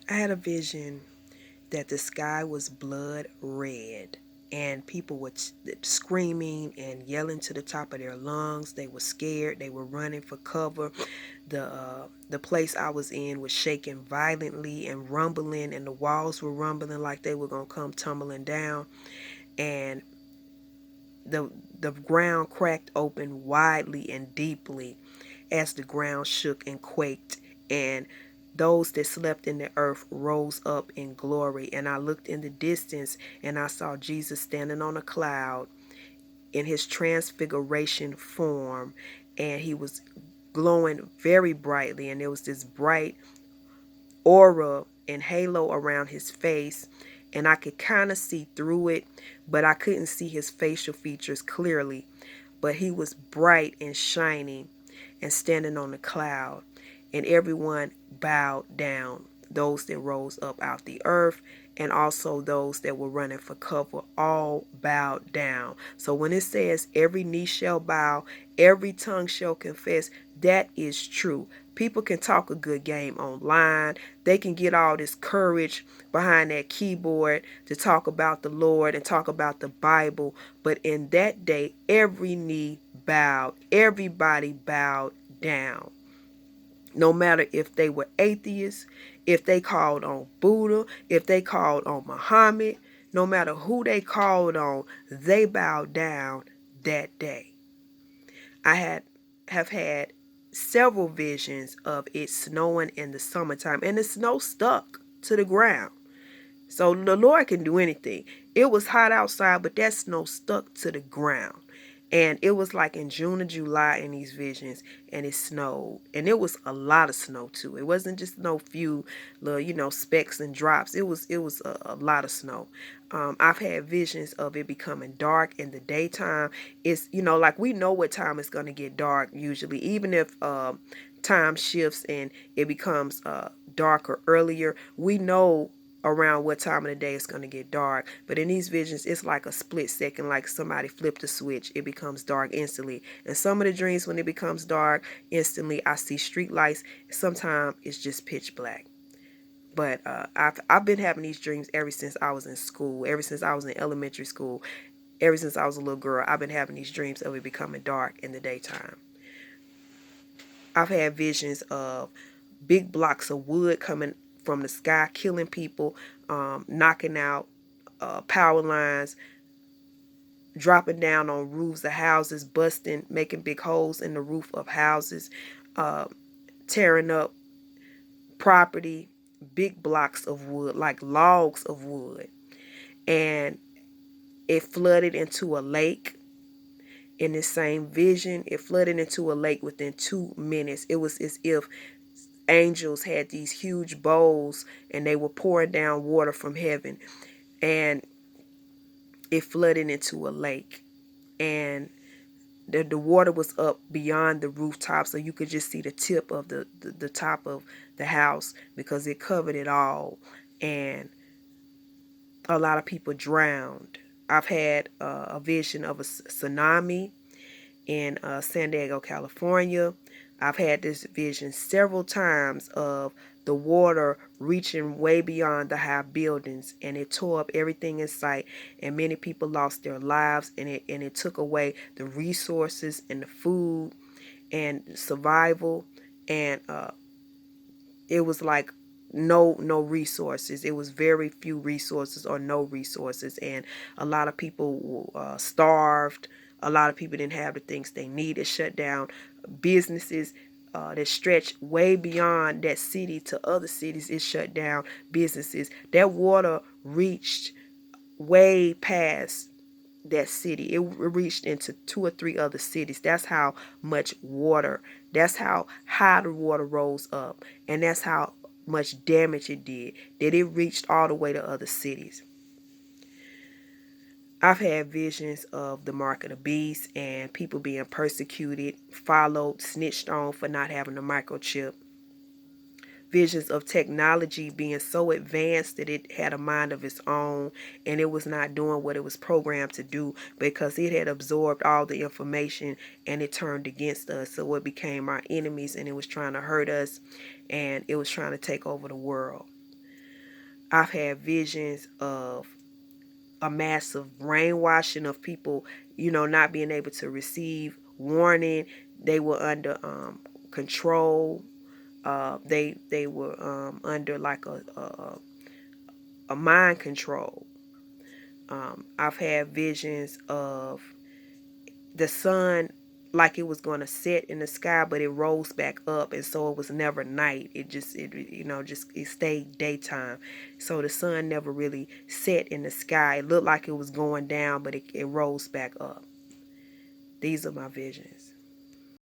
I had a vision that the sky was blood red and people were screaming and yelling to the top of their lungs. They were scared. They were running for cover. The place I was in was shaking violently and rumbling, and the walls were rumbling like they were gonna come tumbling down. And the the ground cracked open widely and deeply as the ground shook and quaked, and those that slept in the earth rose up in glory. And I looked in the distance, and I saw Jesus standing on a cloud in his transfiguration form, and he was glowing very brightly, and there was this bright aura and halo around his face, and I could kind of see through it, but I couldn't see his facial features clearly. But he was bright and shining and standing on the cloud, and everyone bowed down. Those that rose up out the earth, and also those that were running for cover, all bowed down. So when it says every knee shall bow, every tongue shall confess, that is true. People can talk a good game online. They can get all this courage behind that keyboard to talk about the Lord and talk about the Bible. But in that day, every knee bowed. Everybody bowed down. No matter if they were atheists, if they called on Buddha, if they called on Muhammad, no matter who they called on, they bowed down that day. I have had several visions of it snowing in the summertime, and the snow stuck to the ground. So the Lord can do anything. It was hot outside, but that snow stuck to the ground. And it was like in June or July in these visions, and it snowed. And it was a lot of snow too. It wasn't just no few little, specks and drops. It was a lot of snow. I've had visions of it becoming dark in the daytime. It's, like we know what time it's going to get dark usually, even if time shifts and it becomes darker earlier. We know around what time of the day it's going to get dark. But in these visions, it's like a split second, like somebody flipped a switch. It becomes dark instantly. And some of the dreams, when it becomes dark instantly, I see street lights. Sometimes it's just pitch black. But I've been having these dreams ever since I was in school, ever since I was in elementary school, ever since I was a little girl. I've been having these dreams of it becoming dark in the daytime. I've had visions of big blocks of wood coming from the sky, killing people, knocking out power lines, dropping down on roofs of houses, busting, making big holes in the roof of houses, uh, tearing up property, big blocks of wood, like logs of wood. And it flooded into a lake. In this same vision, it flooded into a lake within 2 minutes. It was as if angels had these huge bowls and they were pouring down water from heaven, and it flooded into a lake. And the water was up beyond the rooftop, so you could just see the tip of the top of the house because it covered it all. And a lot of people drowned. I've had a vision of a tsunami in San Diego, California. I've had this vision several times of the water reaching way beyond the high buildings, and it tore up everything in sight, and many people lost their lives, and it took away the resources and the food and survival. And it was like no resources. It was very few resources or no resources, and a lot of people starved. A lot of people didn't have the things they needed. Shut down businesses that stretch way beyond that city to other cities. It shut down businesses. That water reached way past that city. It reached into two or three other cities. That's how much water, that's how high the water rose up, and that's how much damage it did, that it reached all the way to other cities. I've had visions of the mark of the beast and people being persecuted, followed, snitched on for not having a microchip. Visions of technology being so advanced that it had a mind of its own, and it was not doing what it was programmed to do because it had absorbed all the information and it turned against us. So it became our enemies, and it was trying to hurt us, and it was trying to take over the world. I've had visions of a massive brainwashing of people, not being able to receive warning. They were under control. They were under like a mind control. I've had visions of the sun like it was going to set in the sky, but it rose back up, and so it was never night. It stayed daytime. So the sun never really set in the sky. It looked like it was going down, but it rose back up. These are my visions.